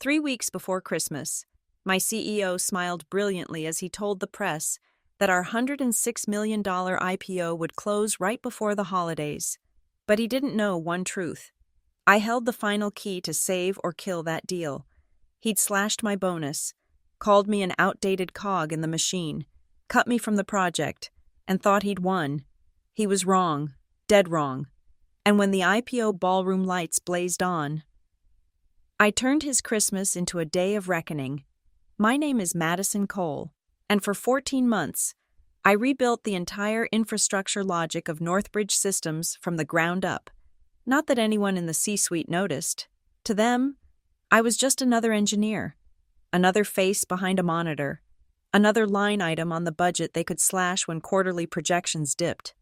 3 weeks before Christmas, my CEO smiled brilliantly as he told the press that our $106 million IPO would close right before the holidays. But he didn't know one truth. I held the final key to save or kill that deal. He'd slashed my bonus, called me an outdated cog in the machine, cut me from the project, and thought he'd won. He was wrong, dead wrong. And when the IPO ballroom lights blazed on, I turned his Christmas into a day of reckoning. My name is Madison Cole, and for 14 months, I rebuilt the entire infrastructure logic of Northbridge Systems from the ground up. Not that anyone in the C-suite noticed. To them, I was just another engineer, another face behind a monitor, another line item on the budget they could slash when quarterly projections dipped.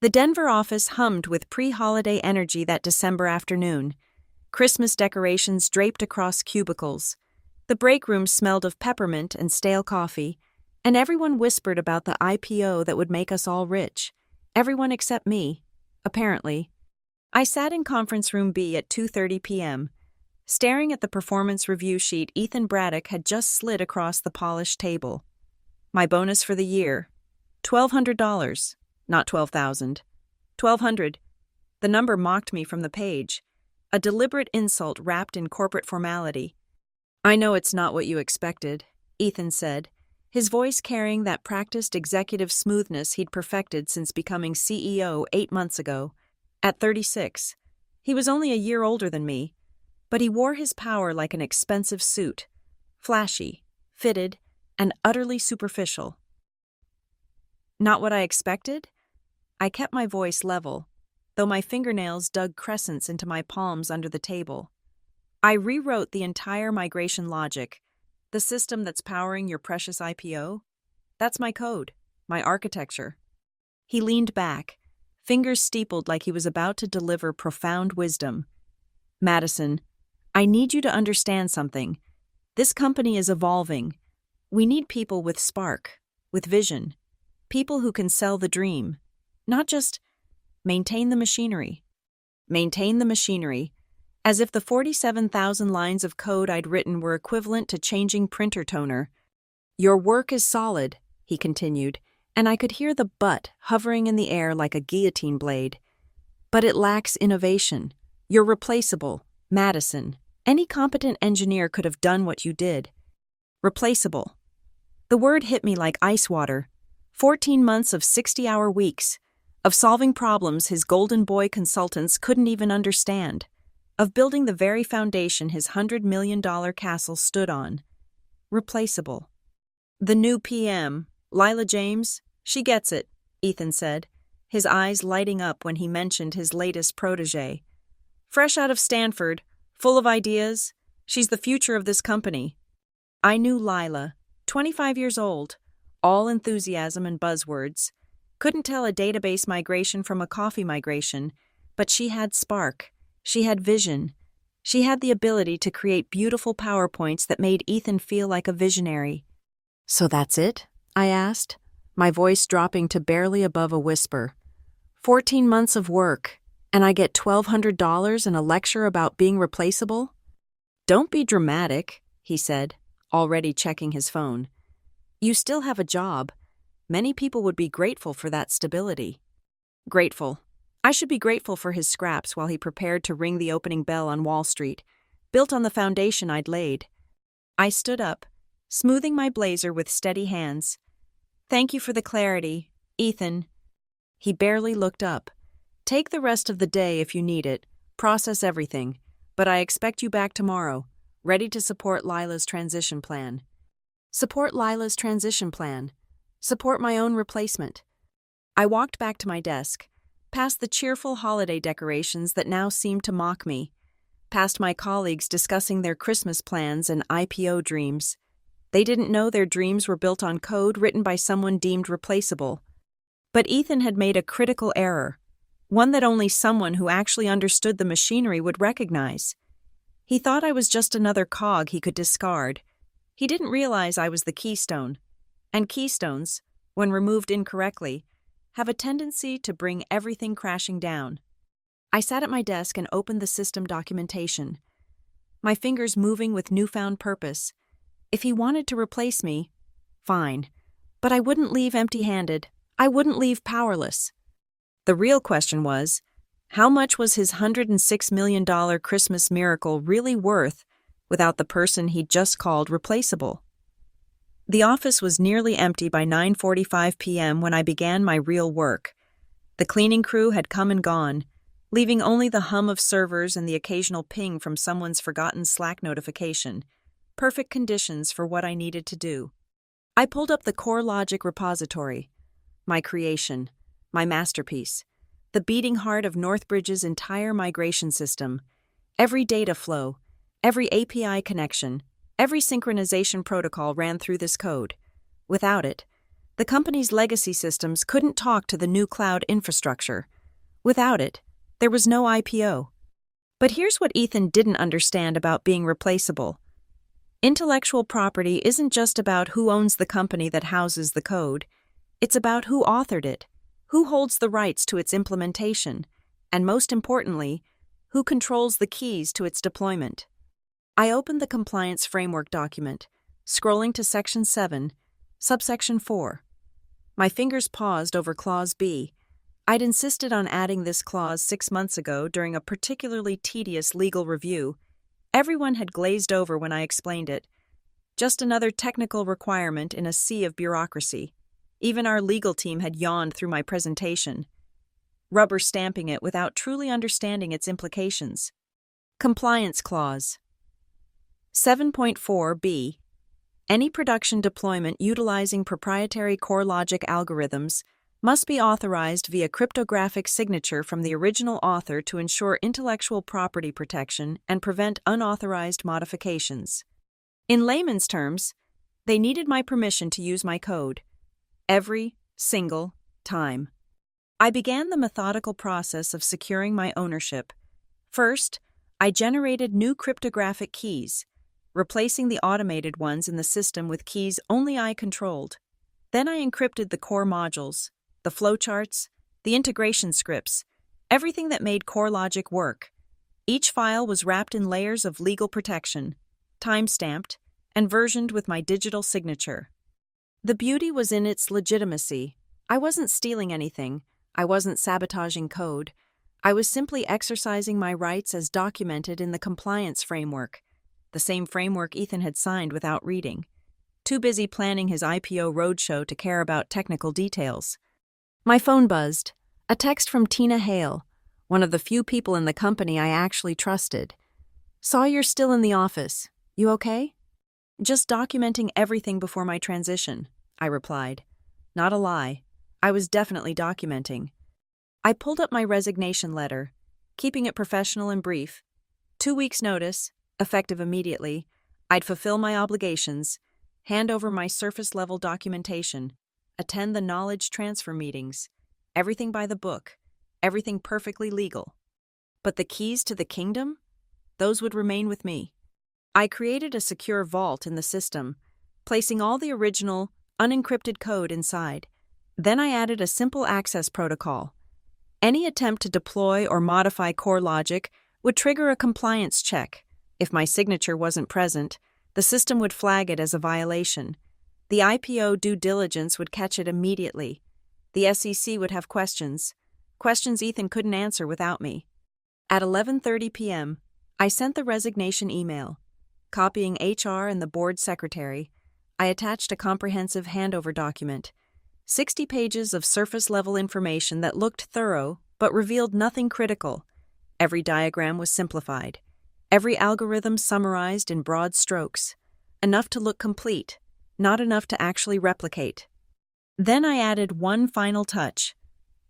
The Denver office hummed with pre-holiday energy that December afternoon. Christmas decorations draped across cubicles. The break room smelled of peppermint and stale coffee, and everyone whispered about the IPO that would make us all rich. Everyone except me, apparently. I sat in conference room B at 2:30 p.m., staring at the performance review sheet Ethan Braddock had just slid across the polished table. My bonus for the year, $1,200, not $12,000. $1,200. The number mocked me from the page, a deliberate insult wrapped in corporate formality. I know it's not what you expected, Ethan said, his voice carrying that practiced executive smoothness he'd perfected since becoming CEO 8 months ago. At 36, he was only a year older than me, but he wore his power like an expensive suit, flashy, fitted, and utterly superficial. Not what I expected? I kept my voice level, though my fingernails dug crescents into my palms under the table. I rewrote the entire migration logic, the system that's powering your precious IPO. That's my code, my architecture. He leaned back, fingers steepled like he was about to deliver profound wisdom. Madison, I need you to understand something. This company is evolving. We need people with spark, with vision, people who can sell the dream, not just maintain the machinery. Maintain the machinery, as if the 47,000 lines of code I'd written were equivalent to changing printer toner. Your work is solid, he continued, and I could hear the butt hovering in the air like a guillotine blade. But it lacks innovation. You're replaceable, Madison. Any competent engineer could have done what you did. Replaceable. The word hit me like ice water. 14 months of 60-hour weeks, of solving problems his golden boy consultants couldn't even understand, of building the very foundation his $100 million castle stood on. Replaceable. The new PM, Lila James, she gets it, Ethan said, his eyes lighting up when he mentioned his latest protege. Fresh out of Stanford, full of ideas, she's the future of this company. I knew Lila, 25 years old, all enthusiasm and buzzwords. Couldn't tell a database migration from a coffee migration, but she had spark. She had vision. She had the ability to create beautiful PowerPoints that made Ethan feel like a visionary. So that's it? I asked, my voice dropping to barely above a whisper. 14 months of work, and I get $1,200 and a lecture about being replaceable? Don't be dramatic, he said, already checking his phone. You still have a job. Many people would be grateful for that stability. Grateful. I should be grateful for his scraps while he prepared to ring the opening bell on Wall Street, built on the foundation I'd laid. I stood up, smoothing my blazer with steady hands. Thank you for the clarity, Ethan. He barely looked up. Take the rest of the day if you need it. Process everything. But I expect you back tomorrow, ready to support Lila's transition plan. Support Lila's transition plan. Support my own replacement. I walked back to my desk, past the cheerful holiday decorations that now seemed to mock me, past my colleagues discussing their Christmas plans and IPO dreams. They didn't know their dreams were built on code written by someone deemed replaceable. But Ethan had made a critical error, one that only someone who actually understood the machinery would recognize. He thought I was just another cog he could discard. He didn't realize I was the keystone. And keystones, when removed incorrectly, have a tendency to bring everything crashing down. I sat at my desk and opened the system documentation. my fingers moving with newfound purpose. If he wanted to replace me, fine. But I wouldn't leave empty-handed. I wouldn't leave powerless. The real question was, how much was his $106 million Christmas miracle really worth without the person he'd just called replaceable? The office was nearly empty by 9:45 p.m. when I began my real work. The cleaning crew had come and gone, leaving only the hum of servers and the occasional ping from someone's forgotten Slack notification. Perfect conditions for what I needed to do. I pulled up the CoreLogic repository, my creation, my masterpiece, the beating heart of Northbridge's entire migration system. Every data flow, every API connection, every synchronization protocol ran through this code. Without it, the company's legacy systems couldn't talk to the new cloud infrastructure. Without it, there was no IPO. But here's what Ethan didn't understand about being replaceable. Intellectual property isn't just about who owns the company that houses the code. It's about who authored it, who holds the rights to its implementation, and most importantly, who controls the keys to its deployment. I opened the compliance framework document, scrolling to Section 7, Subsection 4. My fingers paused over Clause B. I'd insisted on adding this clause 6 months ago during a particularly tedious legal review. Everyone had glazed over when I explained it. Just another technical requirement in a sea of bureaucracy. Even our legal team had yawned through my presentation, rubber stamping it without truly understanding its implications. Compliance Clause 7.4b. Any production deployment utilizing proprietary CoreLogic algorithms must be authorized via cryptographic signature from the original author to ensure intellectual property protection and prevent unauthorized modifications. In layman's terms, they needed my permission to use my code. Every single time. I began the methodical process of securing my ownership. First, I generated new cryptographic keys, replacing the automated ones in the system with keys only I controlled. Then I encrypted the core modules, the flowcharts, the integration scripts, everything that made CoreLogic work. Each file was wrapped in layers of legal protection, time-stamped, and versioned with my digital signature. The beauty was in its legitimacy. I wasn't stealing anything. I wasn't sabotaging code. I was simply exercising my rights as documented in the compliance framework, the same framework Ethan had signed without reading. Too busy planning his IPO roadshow to care about technical details. My phone buzzed. A text from Tina Hale, one of the few people in the company I actually trusted. Saw you're still in the office. You okay? Just documenting everything before my transition, I replied. Not a lie. I was definitely documenting. I pulled up my resignation letter, keeping it professional and brief. 2 weeks' notice, effective immediately. I'd fulfill my obligations, hand over my surface-level documentation, attend the knowledge transfer meetings, everything by the book, everything perfectly legal. But the keys to the kingdom? Those would remain with me. I created a secure vault in the system, placing all the original, unencrypted code inside. Then I added a simple access protocol. Any attempt to deploy or modify CoreLogic would trigger a compliance check. If my signature wasn't present, the system would flag it as a violation. The IPO due diligence would catch it immediately. The SEC would have questions Ethan couldn't answer without me. At 11:30 p.m., I sent the resignation email. Copying HR and the board secretary, I attached a comprehensive handover document, 60 pages of surface-level information that looked thorough but revealed nothing critical. Every diagram was simplified, every algorithm summarized in broad strokes, enough to look complete, not enough to actually replicate. Then I added one final touch.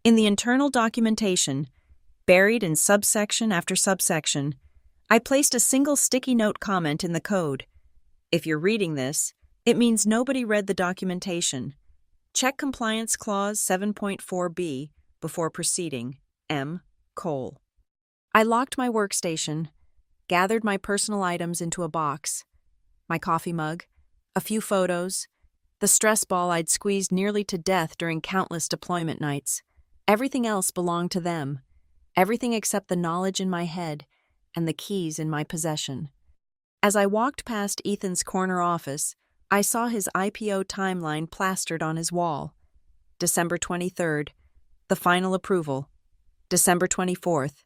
In the internal documentation, buried in subsection after subsection, I placed a single sticky note comment in the code. If you're reading this, it means nobody read the documentation. Check Compliance Clause 7.4b before proceeding. M. Cole. I locked my workstation, gathered my personal items into a box, my coffee mug, a few photos, the stress ball I'd squeezed nearly to death during countless deployment nights. Everything else belonged to them, everything except the knowledge in my head and the keys in my possession. As I walked past Ethan's corner office, I saw his IPO timeline plastered on his wall. December 23rd, the final approval. December 24th,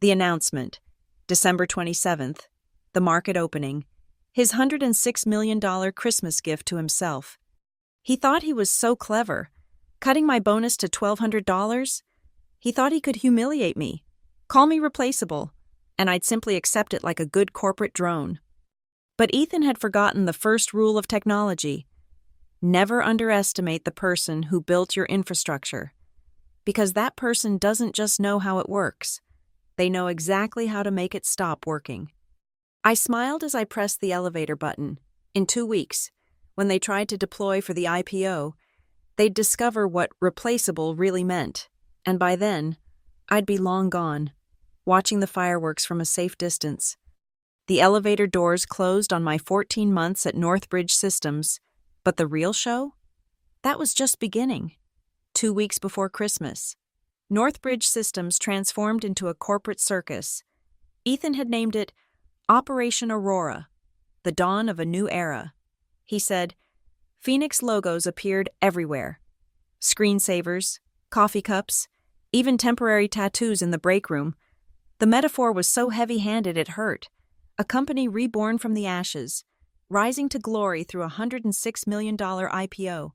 the announcement. December 27th, the market opening. His $106 million Christmas gift to himself. He thought he was so clever. Cutting my bonus to $1,200? He thought he could humiliate me, call me replaceable, and I'd simply accept it like a good corporate drone. But Ethan had forgotten the first rule of technology. Never underestimate the person who built your infrastructure. Because that person doesn't just know how it works. They know exactly how to make it stop working. I smiled as I pressed the elevator button. In 2 weeks, when they tried to deploy for the IPO, they'd discover what replaceable really meant. And by then, I'd be long gone, watching the fireworks from a safe distance. The elevator doors closed on my 14 months at Northbridge Systems, but the real show? That was just beginning. 2 weeks before Christmas, Northbridge Systems transformed into a corporate circus. Ethan had named it Operation Aurora, the dawn of a new era. He said, Phoenix logos appeared everywhere. Screensavers, coffee cups, even temporary tattoos in the break room. The metaphor was so heavy-handed it hurt. A company reborn from the ashes, rising to glory through a $106 million IPO.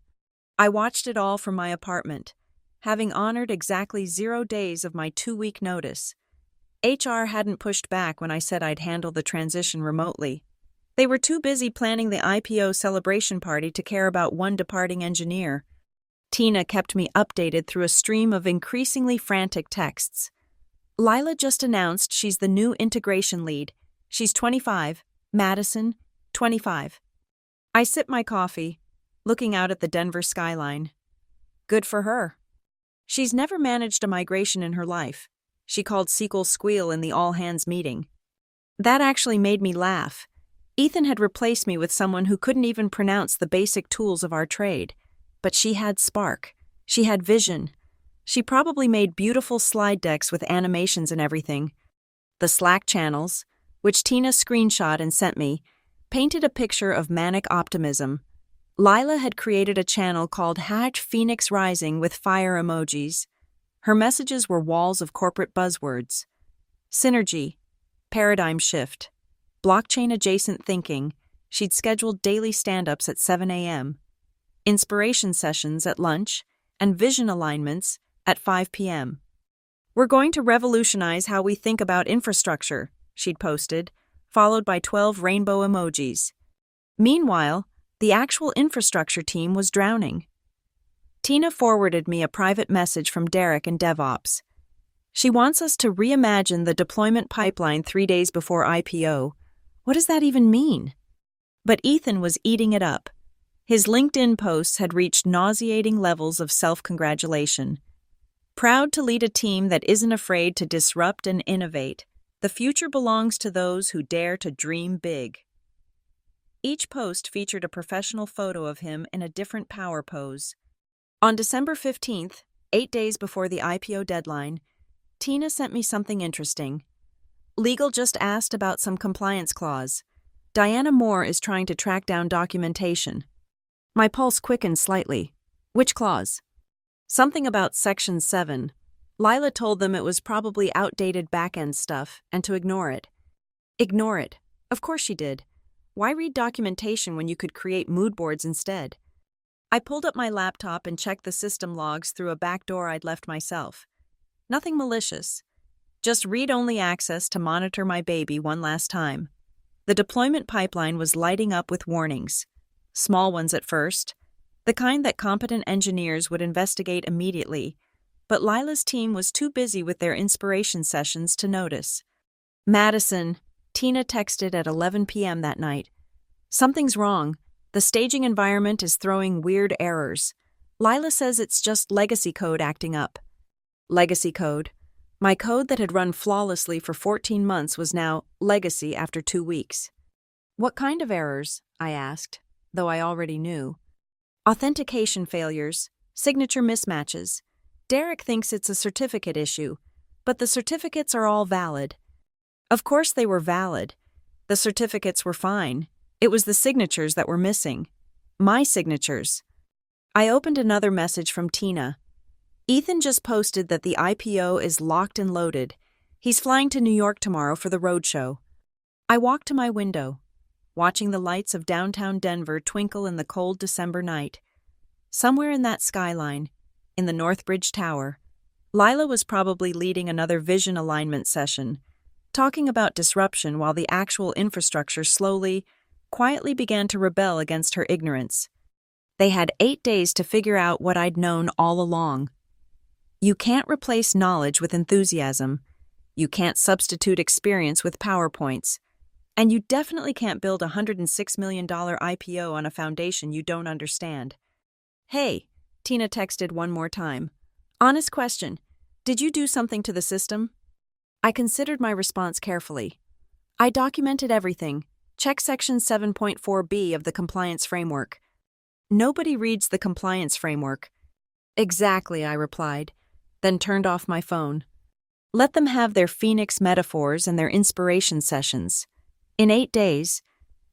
I watched it all from my apartment, having honored exactly 0 days of my 2-week notice. HR hadn't pushed back when I said I'd handle the transition remotely. They were too busy planning the IPO celebration party to care about one departing engineer. Tina kept me updated through a stream of increasingly frantic texts. Lila just announced she's the new integration lead. She's 25. Madison, 25. I sip my coffee, looking out at the Denver skyline. Good for her. She's never managed a migration in her life. She called SQL squeal in the all-hands meeting. That actually made me laugh. Ethan had replaced me with someone who couldn't even pronounce the basic tools of our trade. But she had spark. She had vision. She probably made beautiful slide decks with animations and everything. The Slack channels, which Tina screenshot and sent me, painted a picture of manic optimism. Lila had created a channel called #Phoenix Rising with fire emojis. Her messages were walls of corporate buzzwords. Synergy, paradigm shift, blockchain-adjacent thinking. She'd scheduled daily stand-ups at 7 a.m., inspiration sessions at lunch, and vision alignments at 5 p.m. We're going to revolutionize how we think about infrastructure, she'd posted, followed by 12 rainbow emojis. Meanwhile, the actual infrastructure team was drowning. Tina forwarded me a private message from Derek in DevOps. She wants us to reimagine the deployment pipeline 3 days before IPO. What does that even mean? But Ethan was eating it up. His LinkedIn posts had reached nauseating levels of self-congratulation. Proud to lead a team that isn't afraid to disrupt and innovate, the future belongs to those who dare to dream big. Each post featured a professional photo of him in a different power pose. On December 15th, 8 days before the IPO deadline, Tina sent me something interesting. Legal just asked about some compliance clause. Diana Moore is trying to track down documentation. My pulse quickened slightly. Which clause? Something about Section 7. Lila told them it was probably outdated back-end stuff and to ignore it. Ignore it. Of course she did. Why read documentation when you could create mood boards instead? I pulled up my laptop and checked the system logs through a back door I'd left myself. Nothing malicious. Just read-only access to monitor my baby one last time. The deployment pipeline was lighting up with warnings. Small ones at first, the kind that competent engineers would investigate immediately, but Lila's team was too busy with their inspiration sessions to notice. Madison, Tina texted at 11 p.m. that night. Something's wrong. The staging environment is throwing weird errors. Lila says it's just legacy code acting up. Legacy code. My code that had run flawlessly for 14 months was now legacy after 2 weeks. What kind of errors? I asked, though I already knew. Authentication failures, signature mismatches. Derek thinks it's a certificate issue, but the certificates are all valid. Of course they were valid. The certificates were fine. It was the signatures that were missing. My signatures. I opened another message from Tina. Ethan just posted that the IPO is locked and loaded. He's flying to New York tomorrow for the roadshow. I walked to my window, watching the lights of downtown Denver twinkle in the cold December night. Somewhere in that skyline, in the Northbridge Tower, Lila was probably leading another vision alignment session, talking about disruption while the actual infrastructure slowly, quietly began to rebel against her ignorance. They had 8 days to figure out what I'd known all along. You can't replace knowledge with enthusiasm. You can't substitute experience with PowerPoints. And you definitely can't build a $106 million IPO on a foundation you don't understand. Hey, Tina texted one more time. Honest question, did you do something to the system? I considered my response carefully. I documented everything. Check Section 7.4b of the Compliance Framework. Nobody reads the Compliance Framework. Exactly, I replied, then turned off my phone. Let them have their Phoenix metaphors and their inspiration sessions. In 8 days,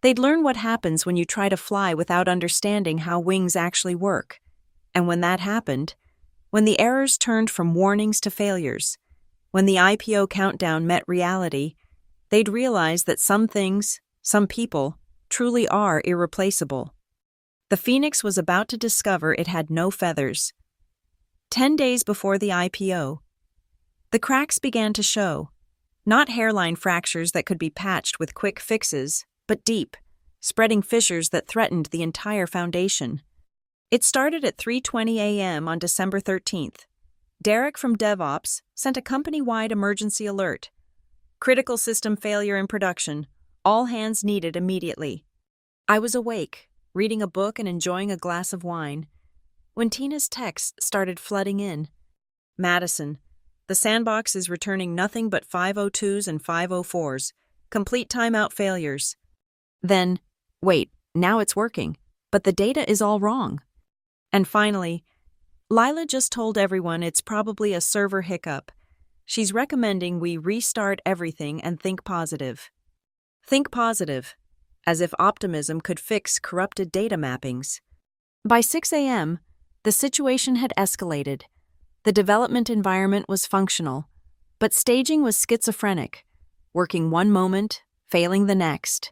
they'd learn what happens when you try to fly without understanding how wings actually work. And when that happened, when the errors turned from warnings to failures, when the IPO countdown met reality, they'd realize that some things, some people, truly are irreplaceable. The Phoenix was about to discover it had no feathers. 10 days before the IPO, the cracks began to show. Not hairline fractures that could be patched with quick fixes, but deep, spreading fissures that threatened the entire foundation. It started at 3:20 a.m. on December 13th. Derek from DevOps sent a company-wide emergency alert. Critical system failure in production. All hands needed immediately. I was awake, reading a book and enjoying a glass of wine, when Tina's texts started flooding in. Madison, the sandbox is returning nothing but 502s and 504s. Complete timeout failures. Then, wait, now it's working, but the data is all wrong. And finally, Lila just told everyone it's probably a server hiccup. She's recommending we restart everything and think positive. Think positive, as if optimism could fix corrupted data mappings. By 6 a.m., the situation had escalated. The development environment was functional, but staging was schizophrenic, working one moment, failing the next.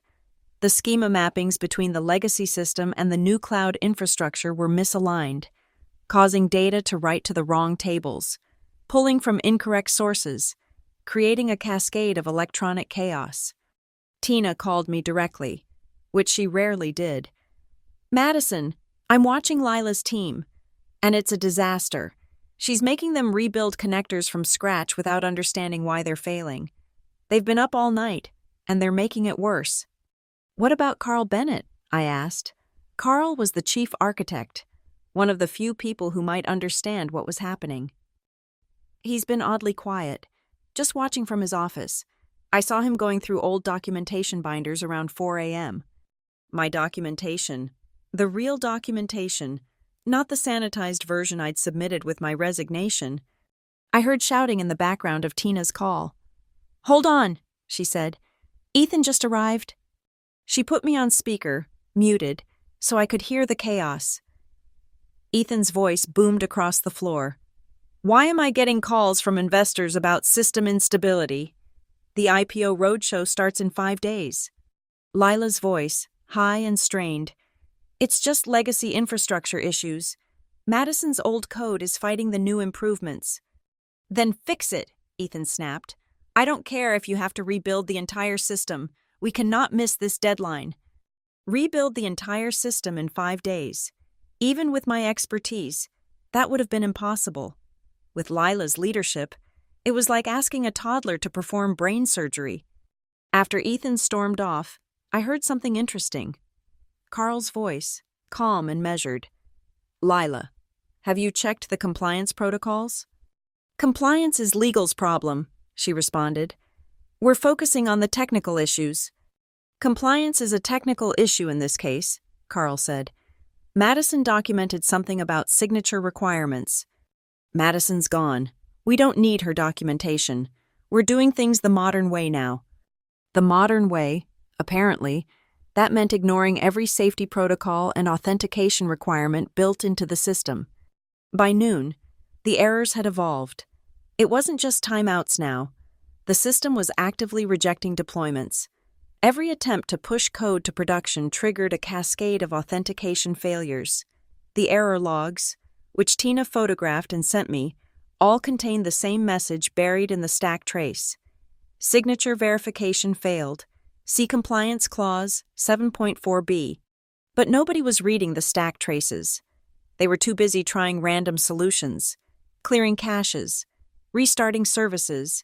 The schema mappings between the legacy system and the new cloud infrastructure were misaligned, causing data to write to the wrong tables, pulling from incorrect sources, creating a cascade of electronic chaos. Tina called me directly, which she rarely did. Madison, I'm watching Lila's team, and it's a disaster. She's making them rebuild connectors from scratch without understanding why they're failing. They've been up all night, and they're making it worse. What about Carl Bennett? I asked. Carl was the chief architect, one of the few people who might understand what was happening. He's been oddly quiet, just watching from his office. I saw him going through old documentation binders around 4 a.m. My documentation, the real documentation, not the sanitized version I'd submitted with my resignation. I heard shouting in the background of Tina's call. Hold on, she said. Ethan just arrived. She put me on speaker, muted, so I could hear the chaos. Ethan's voice boomed across the floor. Why am I getting calls from investors about system instability? The IPO roadshow starts in 5 days. Lila's voice, high and strained. It's just legacy infrastructure issues. Madison's old code is fighting the new improvements. Then fix it, Ethan snapped. I don't care if you have to rebuild the entire system. We cannot miss this deadline. Rebuild the entire system in 5 days. Even with my expertise, that would have been impossible. With Lila's leadership, it was like asking a toddler to perform brain surgery. After Ethan stormed off, I heard something interesting. Carl's voice, calm and measured. Lila, have you checked the compliance protocols? Compliance is legal's problem, she responded. We're focusing on the technical issues. Compliance is a technical issue in this case, Carl said. Madison documented something about signature requirements. Madison's gone. We don't need her documentation. We're doing things the modern way now. The modern way? Apparently, that meant ignoring every safety protocol and authentication requirement built into the system. By noon, the errors had evolved. It wasn't just timeouts now. The system was actively rejecting deployments. Every attempt to push code to production triggered a cascade of authentication failures. The error logs, which Tina photographed and sent me, all contained the same message buried in the stack trace. Signature verification failed. See Compliance Clause 7.4b. But nobody was reading the stack traces. They were too busy trying random solutions, clearing caches, restarting services.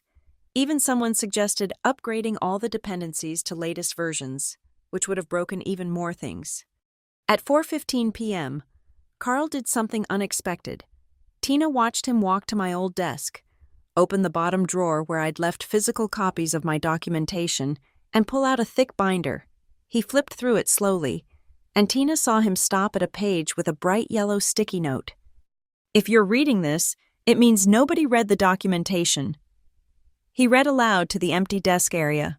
Even someone suggested upgrading all the dependencies to latest versions, which would have broken even more things. At 4:15 p.m., Carl did something unexpected. Tina watched him walk to my old desk, open the bottom drawer where I'd left physical copies of my documentation, and pull out a thick binder. He flipped through it slowly, and Tina saw him stop at a page with a bright yellow sticky note. "If you're reading this, it means nobody read the documentation." He read aloud to the empty desk area.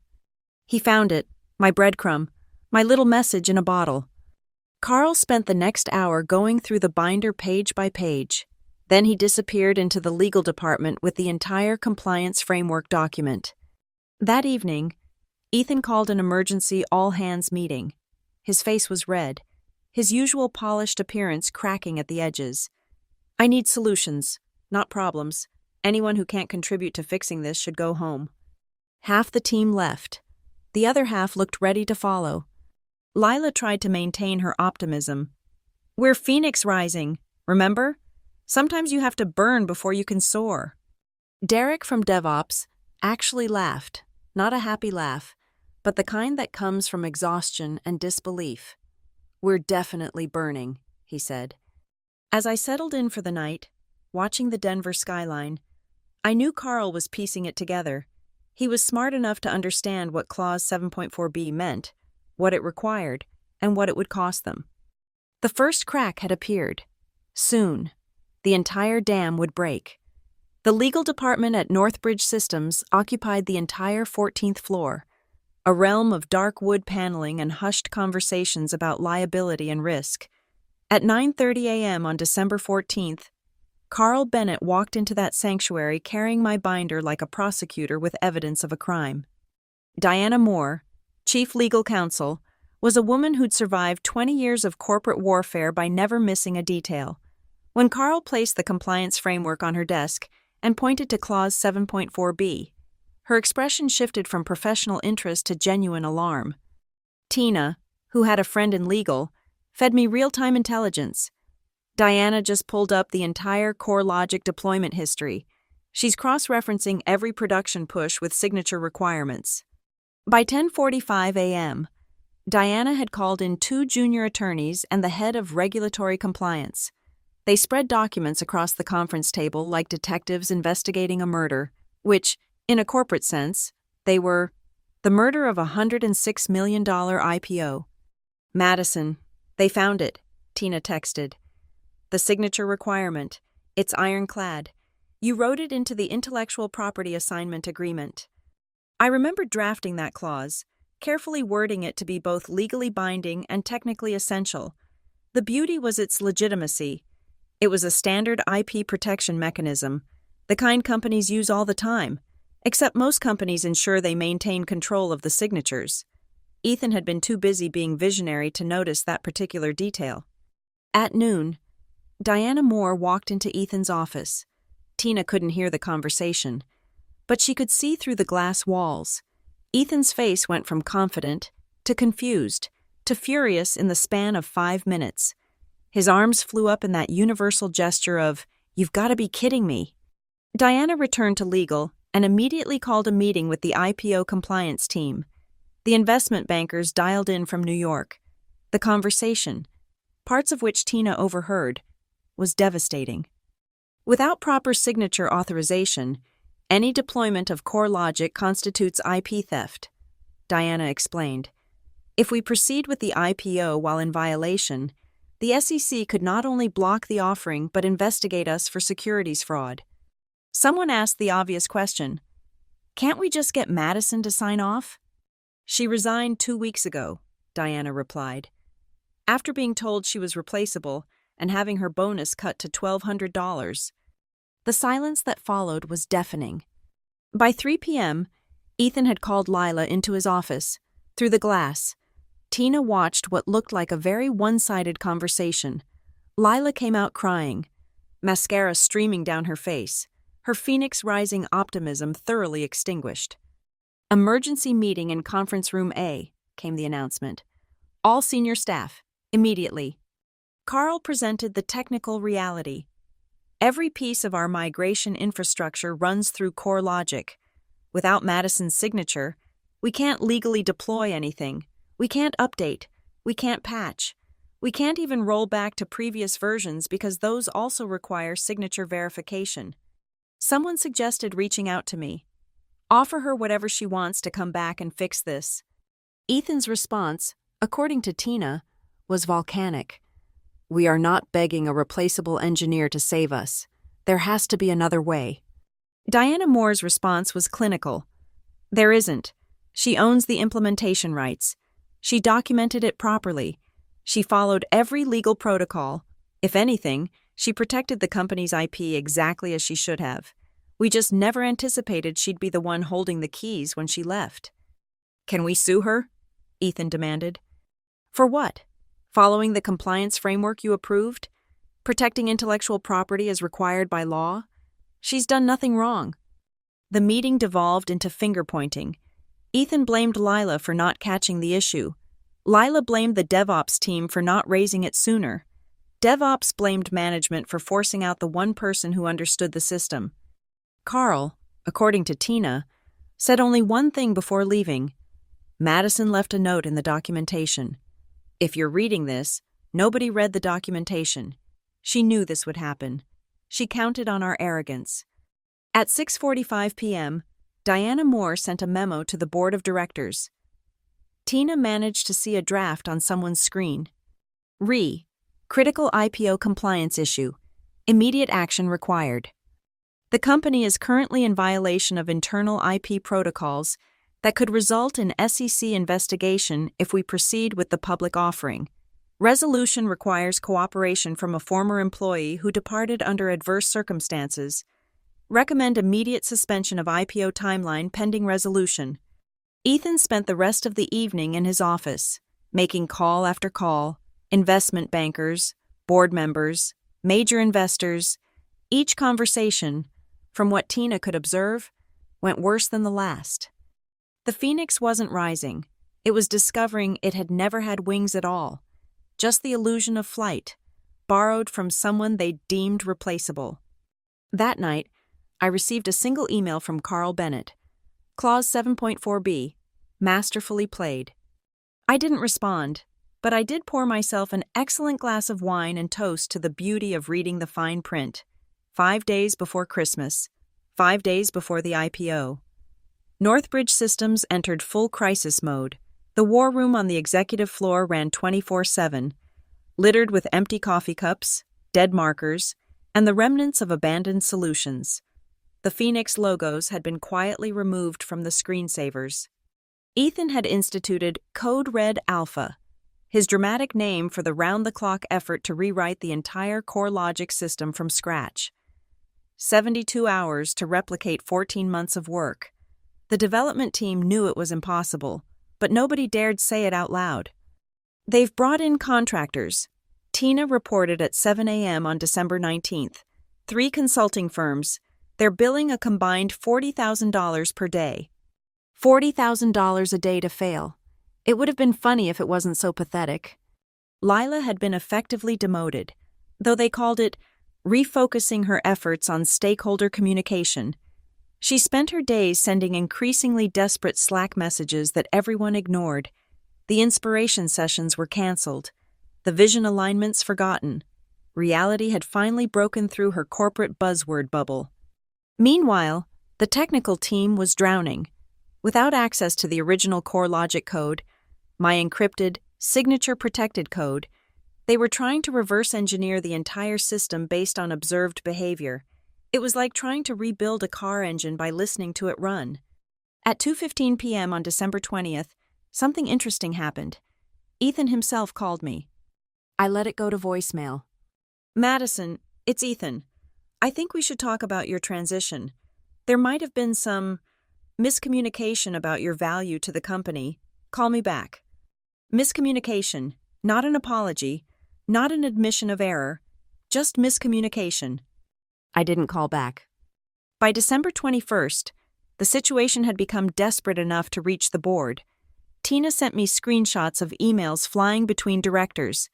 He found it, my breadcrumb, my little message in a bottle. Carl spent the next hour going through the binder page by page. Then he disappeared into the legal department with the entire compliance framework document. That evening, Ethan called an emergency all-hands meeting. His face was red, his usual polished appearance cracking at the edges. "I need solutions, not problems. Anyone who can't contribute to fixing this should go home." Half the team left. The other half looked ready to follow. Lila tried to maintain her optimism. "We're phoenix rising, remember? Sometimes you have to burn before you can soar." Derek from DevOps actually laughed, not a happy laugh, but the kind that comes from exhaustion and disbelief. "We're definitely burning," he said. As I settled in for the night, watching the Denver skyline, I knew Carl was piecing it together. He was smart enough to understand what Clause 7.4b meant, what it required, and what it would cost them. The first crack had appeared. Soon, the entire dam would break. The legal department at Northbridge Systems occupied the entire 14th floor, a realm of dark wood paneling and hushed conversations about liability and risk. At 9:30 a.m. on December 14th, Carl Bennett walked into that sanctuary carrying my binder like a prosecutor with evidence of a crime. Diana Moore, chief legal counsel, was a woman who'd survived 20 years of corporate warfare by never missing a detail. When Carl placed the compliance framework on her desk and pointed to Clause 7.4b, her expression shifted from professional interest to genuine alarm. Tina, who had a friend in legal, fed me real-time intelligence. Diana just pulled up the entire CoreLogic deployment history. She's cross-referencing every production push with signature requirements. By 10:45 a.m., Diana had called in 2 junior attorneys and the head of regulatory compliance. They spread documents across the conference table like detectives investigating a murder, which, in a corporate sense, they were the murder of a $106 million IPO. "Madison, they found it," Tina texted. "The signature requirement. It's ironclad. You wrote it into the intellectual property assignment agreement." I remember drafting that clause, carefully wording it to be both legally binding and technically essential. The beauty was its legitimacy. It was a standard IP protection mechanism, the kind companies use all the time, except most companies ensure they maintain control of the signatures. Ethan had been too busy being visionary to notice that particular detail. At noon, Diana Moore walked into Ethan's office. Tina couldn't hear the conversation, but she could see through the glass walls. Ethan's face went from confident to confused to furious in the span of 5 minutes. His arms flew up in that universal gesture of, "You've got to be kidding me." Diana returned to legal and immediately called a meeting with the IPO compliance team. The investment bankers dialed in from New York. The conversation, parts of which Tina overheard, was devastating. Without proper signature authorization, any deployment of CoreLogic constitutes IP theft, Diana explained. If we proceed with the IPO while in violation, the SEC could not only block the offering but investigate us for securities fraud. Someone asked the obvious question, "Can't we just get Madison to sign off?" She resigned 2 weeks ago, Diana replied, after being told she was replaceable and having her bonus cut to $1,200. The silence that followed was deafening. By 3 p.m., Ethan had called Lila into his office. Through the glass, Tina watched what looked like a very one-sided conversation. Lila came out crying, mascara streaming down her face, her phoenix-rising optimism thoroughly extinguished. "Emergency meeting in conference room A," came the announcement. "All senior staff, immediately." Carl presented the technical reality. "Every piece of our migration infrastructure runs through CoreLogic. Without Madison's signature, we can't legally deploy anything. We can't update. We can't patch. We can't even roll back to previous versions because those also require signature verification. Someone suggested reaching out to me. Offer her whatever she wants to come back and fix this." Ethan's response, according to Tina, was volcanic. "We are not begging a replaceable engineer to save us. There has to be another way." Diana Moore's response was clinical. "There isn't. She owns the implementation rights. She documented it properly. She followed every legal protocol. If anything, she protected the company's IP exactly as she should have. We just never anticipated she'd be the one holding the keys when she left." "Can we sue her?" Ethan demanded. "For what? Following the compliance framework you approved? Protecting intellectual property as required by law? She's done nothing wrong." The meeting devolved into finger-pointing. Ethan blamed Lila for not catching the issue. Lila blamed the DevOps team for not raising it sooner. DevOps blamed management for forcing out the one person who understood the system. Carl, according to Tina, said only one thing before leaving. "Madison left a note in the documentation. If you're reading this, nobody read the documentation. She knew this would happen. She counted on our arrogance." At 6:45 p.m., Diana Moore sent a memo to the board of directors. Tina managed to see a draft on someone's screen. Critical IPO compliance issue. Immediate action required. The company is currently in violation of internal IP protocols that could result in SEC investigation if we proceed with the public offering. Resolution requires cooperation from a former employee who departed under adverse circumstances. Recommend immediate suspension of IPO timeline pending resolution. Ethan spent the rest of the evening in his office, making call after call, investment bankers, board members, major investors. Each conversation, from what Tina could observe, went worse than the last. The phoenix wasn't rising. It was discovering it had never had wings at all. Just the illusion of flight, borrowed from someone they deemed replaceable. That night, I received a single email from Carl Bennett. Clause 7.4b, masterfully played. I didn't respond, but I did pour myself an excellent glass of wine and toast to the beauty of reading the fine print. 5 days before Christmas, 5 days before the IPO. Northbridge Systems entered full crisis mode. The war room on the executive floor ran 24/7, littered with empty coffee cups, dead markers, and the remnants of abandoned solutions. The Phoenix logos had been quietly removed from the screensavers. Ethan had instituted Code Red Alpha, his dramatic name for the round-the-clock effort to rewrite the entire CoreLogic system from scratch. 72 hours to replicate 14 months of work. The development team knew it was impossible, but nobody dared say it out loud. They've brought in contractors. Tina reported at 7 a.m. on December 19th. 3 consulting firms. They're billing a combined $40,000 per day. $40,000 a day to fail. It would have been funny if it wasn't so pathetic. Lila had been effectively demoted, though they called it refocusing her efforts on stakeholder communication. She spent her days sending increasingly desperate Slack messages that everyone ignored. The inspiration sessions were canceled, the vision alignments forgotten. Reality had finally broken through her corporate buzzword bubble. Meanwhile, the technical team was drowning. Without access to the original CoreLogic code, my encrypted, signature-protected code, they were trying to reverse engineer the entire system based on observed behavior. It was like trying to rebuild a car engine by listening to it run. At 2:15 p.m. on December 20th, something interesting happened. Ethan himself called me. I let it go to voicemail. Madison, it's Ethan. I think we should talk about your transition. There might have been some miscommunication about your value to the company. Call me back. Miscommunication, not an apology, not an admission of error, just miscommunication. I didn't call back. By December 21st, the situation had become desperate enough to reach the board. Tina sent me screenshots of emails flying between directors,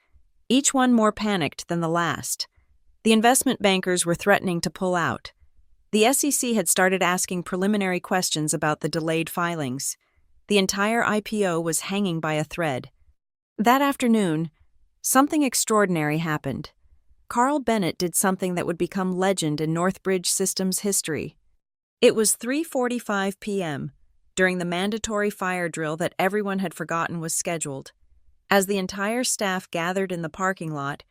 each one more panicked than the last. The investment bankers were threatening to pull out. The SEC had started asking preliminary questions about the delayed filings. The entire IPO was hanging by a thread. That afternoon, something extraordinary happened. Carl Bennett did something that would become legend in Northbridge Systems history. It was 3:45 p.m., during the mandatory fire drill that everyone had forgotten was scheduled. As the entire staff gathered in the parking lot,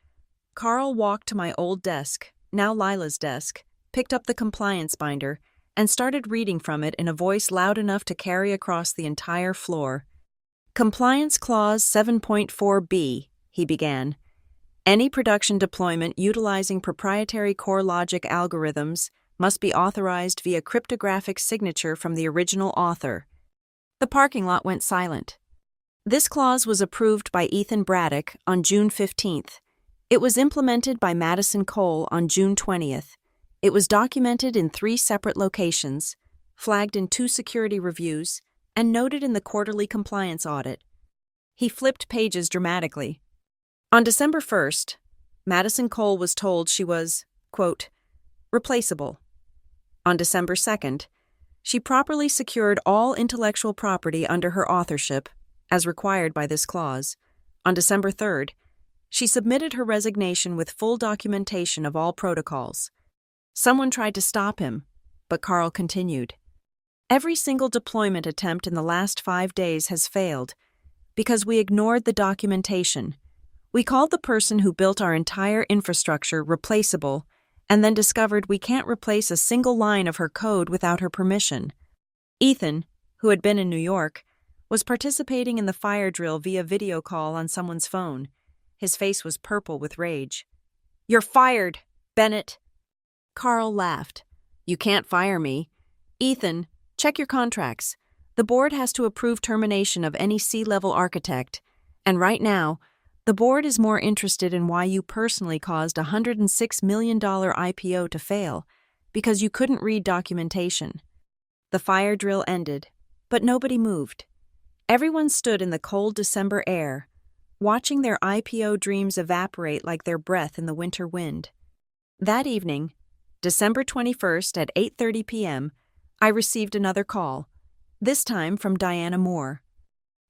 Carl walked to my old desk, now Lila's desk, picked up the compliance binder, and started reading from it in a voice loud enough to carry across the entire floor. Compliance Clause 7.4b, he began. Any production deployment utilizing proprietary core logic algorithms must be authorized via cryptographic signature from the original author. The parking lot went silent. This clause was approved by Ethan Braddock on June 15th. It was implemented by Madison Cole on June 20th. It was documented in 3 separate locations, flagged in 2 security reviews, and noted in the quarterly compliance audit. He flipped pages dramatically. On December 1st, Madison Cole was told she was, quote, replaceable. On December 2nd, she properly secured all intellectual property under her authorship, as required by this clause. On December 3rd, she submitted her resignation with full documentation of all protocols. Someone tried to stop him, but Carl continued. Every single deployment attempt in the last 5 days has failed because we ignored the documentation. We called the person who built our entire infrastructure replaceable and then discovered we can't replace a single line of her code without her permission. Ethan, who had been in New York, was participating in the fire drill via video call on someone's phone. His face was purple with rage. You're fired, Bennett. Carl laughed. You can't fire me. Ethan, check your contracts. The board has to approve termination of any C-level architect. And right now, the board is more interested in why you personally caused a $106 million IPO to fail, because you couldn't read documentation. The fire drill ended, but nobody moved. Everyone stood in the cold December air, watching their IPO dreams evaporate like their breath in the winter wind. That evening, December 21st at 8:30 p.m., I received another call, this time from Diana Moore.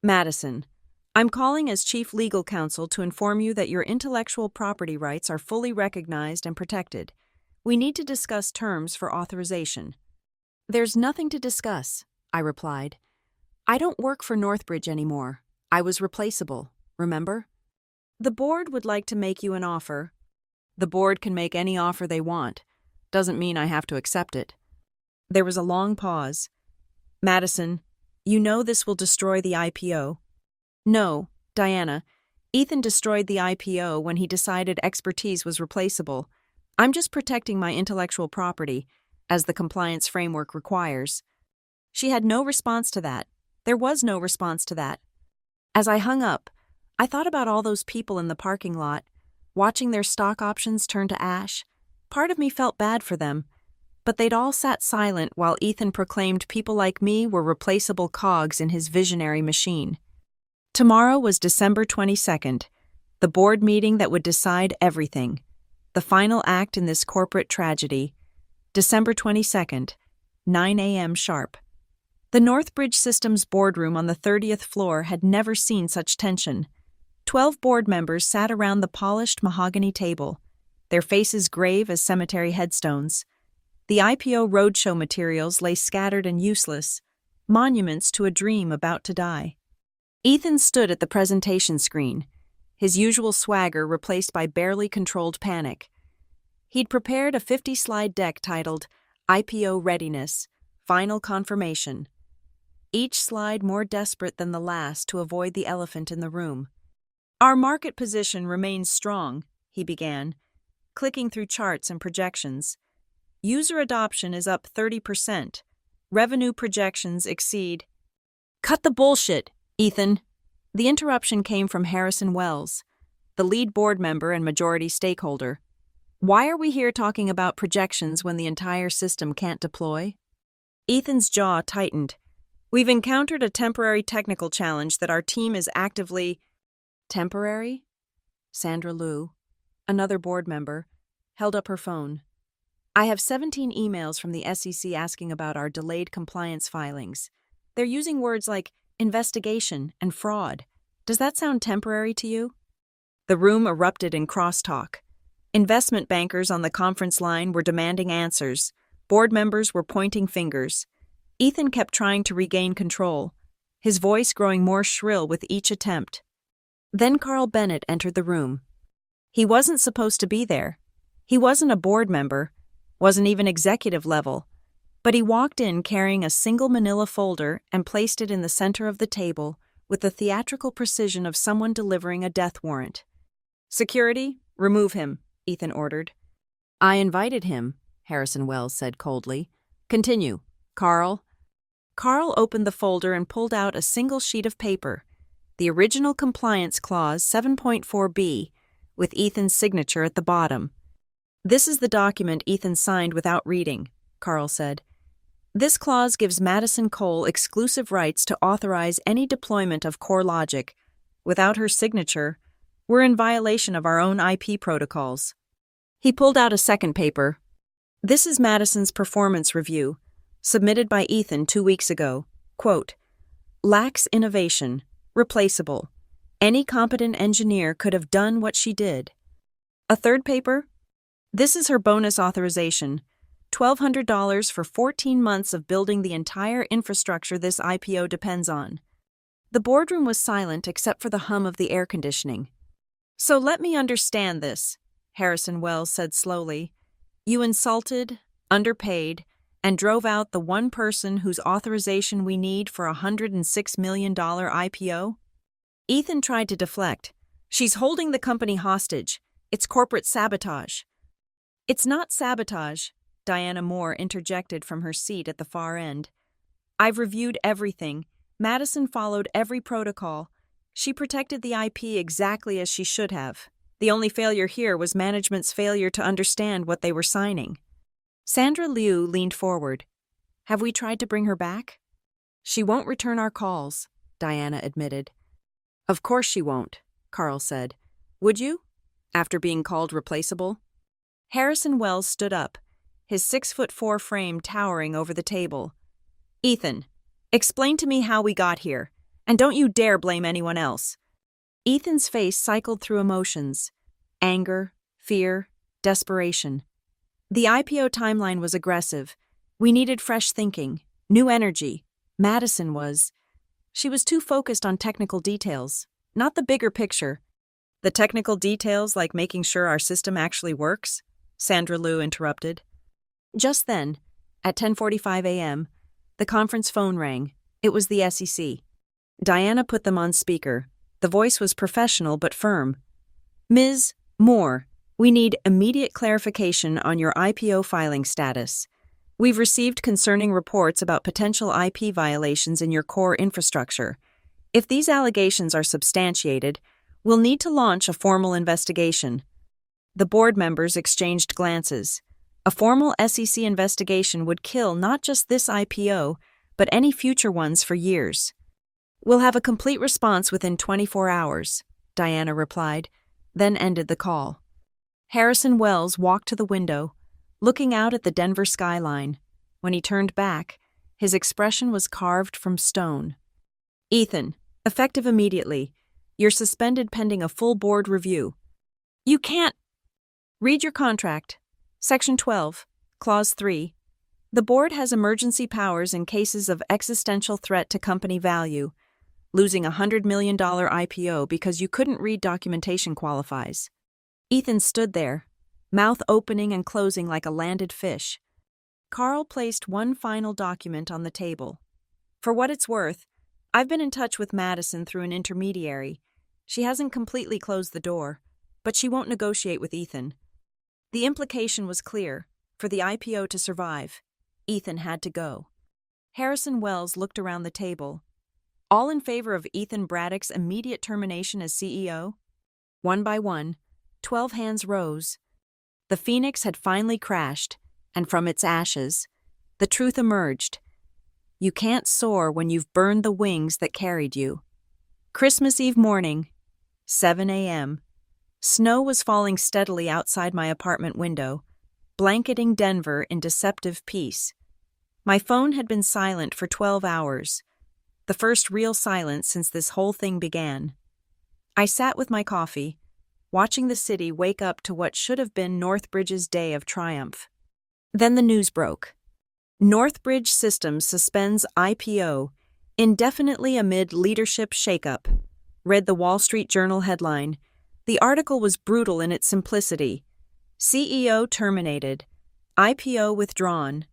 Madison, I'm calling as Chief Legal Counsel to inform you that your intellectual property rights are fully recognized and protected. We need to discuss terms for authorization. There's nothing to discuss, I replied. I don't work for Northbridge anymore. I was replaceable, remember? The board would like to make you an offer. The board can make any offer they want. Doesn't mean I have to accept it. There was a long pause. Madison, you know this will destroy the IPO. No, Diana. Ethan destroyed the IPO when he decided expertise was replaceable. I'm just protecting my intellectual property, as the compliance framework requires. She had no response to that. There was no response to that. As I hung up, I thought about all those people in the parking lot, watching their stock options turn to ash. Part of me felt bad for them, but they'd all sat silent while Ethan proclaimed people like me were replaceable cogs in his visionary machine. Tomorrow was December 22nd, the board meeting that would decide everything, the final act in this corporate tragedy. December 22nd, 9 a.m. sharp. The Northbridge Systems boardroom on the 30th floor had never seen such tension. 12 board members sat around the polished mahogany table, their faces grave as cemetery headstones. The IPO roadshow materials lay scattered and useless, monuments to a dream about to die. Ethan stood at the presentation screen, his usual swagger replaced by barely controlled panic. He'd prepared a 50-slide deck titled IPO Readiness, Final Confirmation. each slide more desperate than the last to avoid the elephant in the room. Our market position remains strong, he began, clicking through charts and projections. User adoption is up 30%. Revenue projections exceed. Cut the bullshit, Ethan. The interruption came from Harrison Wells, the lead board member and majority stakeholder. Why are we here talking about projections when the entire system can't deploy? Ethan's jaw tightened. We've encountered a temporary technical challenge that our team is actively... Temporary? Sandra Liu, another board member, held up her phone. I have 17 emails from the SEC asking about our delayed compliance filings. They're using words like investigation and fraud. Does that sound temporary to you? The room erupted in crosstalk. Investment bankers on the conference line were demanding answers. Board members were pointing fingers. Ethan kept trying to regain control, his voice growing more shrill with each attempt. Then Carl Bennett entered the room. He wasn't supposed to be there. He wasn't a board member, wasn't even executive level, but he walked in carrying a single manila folder and placed it in the center of the table with the theatrical precision of someone delivering a death warrant. Security, remove him, Ethan ordered. I invited him, Harrison Wells said coldly. Continue, Carl. Carl opened the folder and pulled out a single sheet of paper, the original compliance clause 7.4b, with Ethan's signature at the bottom. This is the document Ethan signed without reading, Carl said. This clause gives Madison Cole exclusive rights to authorize any deployment of CoreLogic. Without her signature, we're in violation of our own IP protocols. He pulled out a second paper. This is Madison's performance review, submitted by Ethan 2 weeks ago. Quote, lacks innovation, replaceable. Any competent engineer could have done what she did. A third paper? This is her bonus authorization, $1,200 for 14 months of building the entire infrastructure this IPO depends on. The boardroom was silent except for the hum of the air conditioning. So let me understand this, Harrison Wells said slowly. You insulted, underpaid, and drove out the one person whose authorization we need for a $106 million IPO? Ethan tried to deflect. She's holding the company hostage. It's corporate sabotage. It's not sabotage, Diana Moore interjected from her seat at the far end. I've reviewed everything. Madison followed every protocol. She protected the IP exactly as she should have. The only failure here was management's failure to understand what they were signing. Sandra Liu leaned forward. Have we tried to bring her back? She won't return our calls, Diana admitted. Of course she won't, Carl said. Would you? After being called replaceable? Harrison Wells stood up, his 6'4" frame towering over the table. Ethan, explain to me how we got here, and don't you dare blame anyone else. Ethan's face cycled through emotions: anger, fear, desperation. The IPO timeline was aggressive. We needed fresh thinking, new energy. Madison was. She was too focused on technical details, not the bigger picture. The technical details, like making sure our system actually works? Sandra Liu interrupted. Just then, at 10:45 a.m., the conference phone rang. It was the SEC. Diana put them on speaker. The voice was professional but firm. Ms. Moore, we need immediate clarification on your IPO filing status. We've received concerning reports about potential IP violations in your core infrastructure. If these allegations are substantiated, we'll need to launch a formal investigation. The board members exchanged glances. A formal SEC investigation would kill not just this IPO, but any future ones for years. We'll have a complete response within 24 hours, Diana replied, then ended the call. Harrison Wells walked to the window, looking out at the Denver skyline. When he turned back, his expression was carved from stone. Ethan, effective immediately. You're suspended pending a full board review. You can't. Read your contract. Section 12, Clause 3. The board has emergency powers in cases of existential threat to company value. Losing a $100 million IPO because you couldn't read documentation qualifies. Ethan stood there, mouth opening and closing like a landed fish. Carl placed one final document on the table. For what it's worth, I've been in touch with Madison through an intermediary. She hasn't completely closed the door, but she won't negotiate with Ethan. The implication was clear. For the IPO to survive, Ethan had to go. Harrison Wells looked around the table. All in favor of Ethan Braddock's immediate termination as CEO? One by one, 12 hands rose. The phoenix had finally crashed, and from its ashes, the truth emerged. You can't soar when you've burned the wings that carried you. Christmas Eve morning, 7 a.m. Snow was falling steadily outside my apartment window, blanketing Denver in deceptive peace. My phone had been silent for 12 hours, the first real silence since this whole thing began. I sat with my coffee, watching the city wake up to what should have been Northbridge's day of triumph. Then the news broke. Northbridge Systems suspends IPO indefinitely amid leadership shakeup, read the Wall Street Journal headline. The article was brutal in its simplicity. CEO terminated, IPO withdrawn,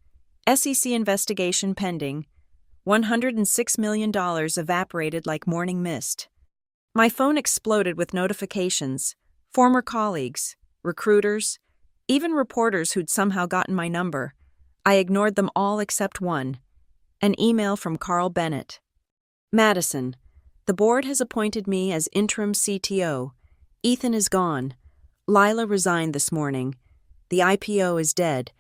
SEC investigation pending, $106 million evaporated like morning mist. My phone exploded with notifications, former colleagues, recruiters, even reporters who'd somehow gotten my number. I ignored them all except one, an email from Carl Bennett. Madison, the board has appointed me as interim CTO. Ethan is gone. Lila resigned this morning. The IPO is dead,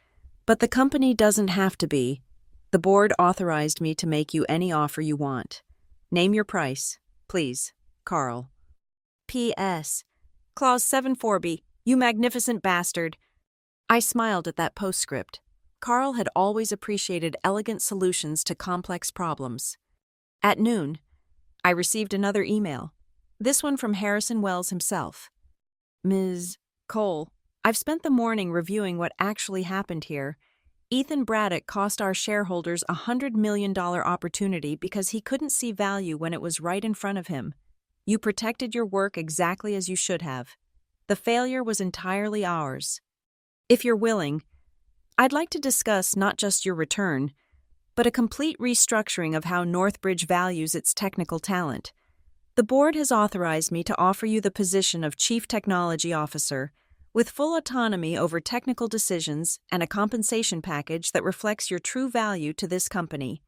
but the company doesn't have to be. The board authorized me to make you any offer you want. Name your price, please, Carl. P.S. Clause 7-4B, you magnificent bastard. I smiled at that postscript. Carl had always appreciated elegant solutions to complex problems. At noon, I received another email, this one from Harrison Wells himself. Ms. Cole, I've spent the morning reviewing what actually happened here. Ethan Braddock cost our shareholders a $100 million opportunity because he couldn't see value when it was right in front of him. You protected your work exactly as you should have. The failure was entirely ours. If you're willing, I'd like to discuss not just your return, but a complete restructuring of how Northbridge values its technical talent. The board has authorized me to offer you the position of Chief Technology Officer, with full autonomy over technical decisions and a compensation package that reflects your true value to this company.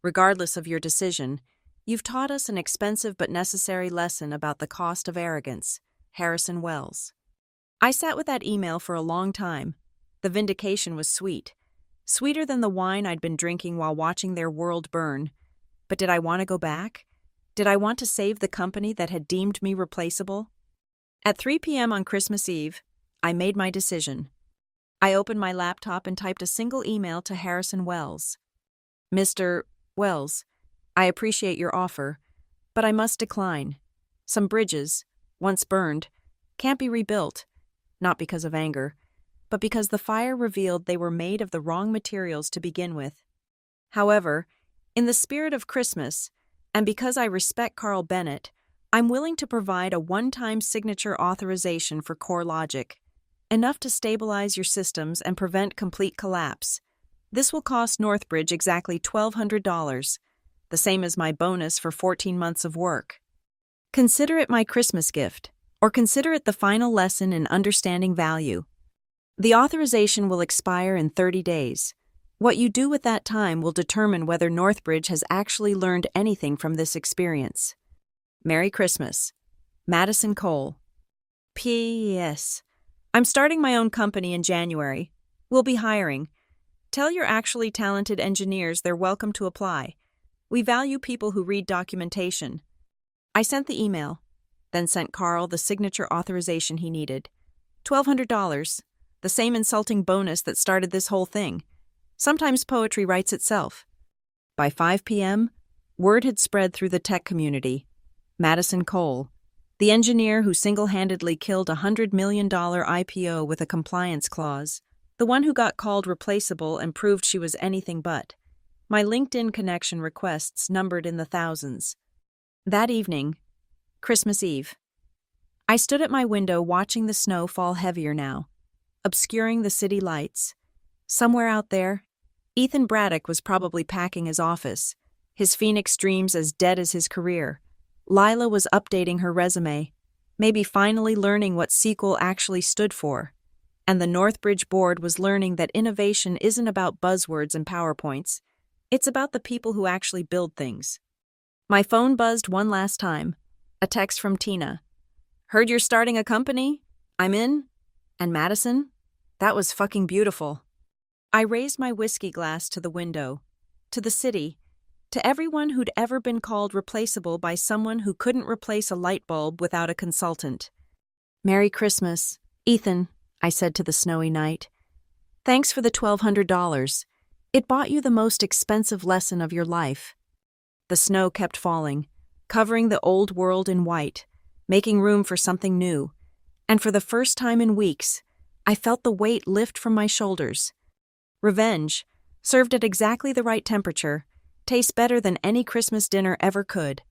Regardless of your decision, you've taught us an expensive but necessary lesson about the cost of arrogance. Harrison Wells. I sat with that email for a long time. The vindication was sweet. Sweeter than the wine I'd been drinking while watching their world burn. But did I want to go back? Did I want to save the company that had deemed me replaceable? At 3 p.m. on Christmas Eve, I made my decision. I opened my laptop and typed a single email to Harrison Wells. Mr. Wells, I appreciate your offer, but I must decline. Some bridges, once burned, can't be rebuilt, not because of anger, but because the fire revealed they were made of the wrong materials to begin with. However, in the spirit of Christmas, and because I respect Carl Bennett, I'm willing to provide a one-time signature authorization for CoreLogic, enough to stabilize your systems and prevent complete collapse. This will cost Northbridge exactly $1,200, the same as my bonus for 14 months of work. Consider it my Christmas gift, or consider it the final lesson in understanding value. The authorization will expire in 30 days. What you do with that time will determine whether Northbridge has actually learned anything from this experience. Merry Christmas. Madison Cole. P.S. I'm starting my own company in January. We'll be hiring. Tell your actually talented engineers they're welcome to apply. We value people who read documentation. I sent the email, then sent Carl the signature authorization he needed. $1,200, the same insulting bonus that started this whole thing. Sometimes poetry writes itself. By 5 p.m., word had spread through the tech community. Madison Cole, the engineer who single-handedly killed a $100 million IPO with a compliance clause, the one who got called replaceable and proved she was anything but. My LinkedIn connection requests numbered in the thousands. That evening, Christmas Eve, I stood at my window watching the snow fall heavier now, obscuring the city lights. Somewhere out there, Ethan Braddock was probably packing his office, his Phoenix dreams as dead as his career. Lila was updating her resume, maybe finally learning what SQL actually stood for. And the Northbridge board was learning that innovation isn't about buzzwords and PowerPoints. It's about the people who actually build things. My phone buzzed one last time. A text from Tina. Heard you're starting a company? I'm in. And Madison? That was fucking beautiful. I raised my whiskey glass to the window, to the city, to everyone who'd ever been called replaceable by someone who couldn't replace a light bulb without a consultant. Merry Christmas, Ethan, I said to the snowy night. Thanks for the $1,200. It bought you the most expensive lesson of your life. The snow kept falling, covering the old world in white, making room for something new. And for the first time in weeks, I felt the weight lift from my shoulders. Revenge, served at exactly the right temperature, tastes better than any Christmas dinner ever could.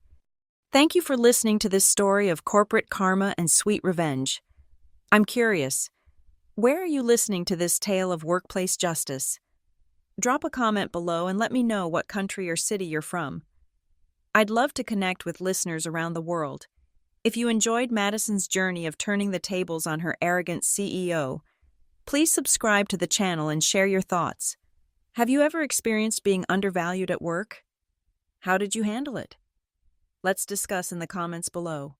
Thank you for listening to this story of corporate karma and sweet revenge. I'm curious, where are you listening to this tale of workplace justice? Drop a comment below and let me know what country or city you're from. I'd love to connect with listeners around the world. If you enjoyed Madison's journey of turning the tables on her arrogant CEO, please subscribe to the channel and share your thoughts. Have you ever experienced being undervalued at work? How did you handle it? Let's discuss in the comments below.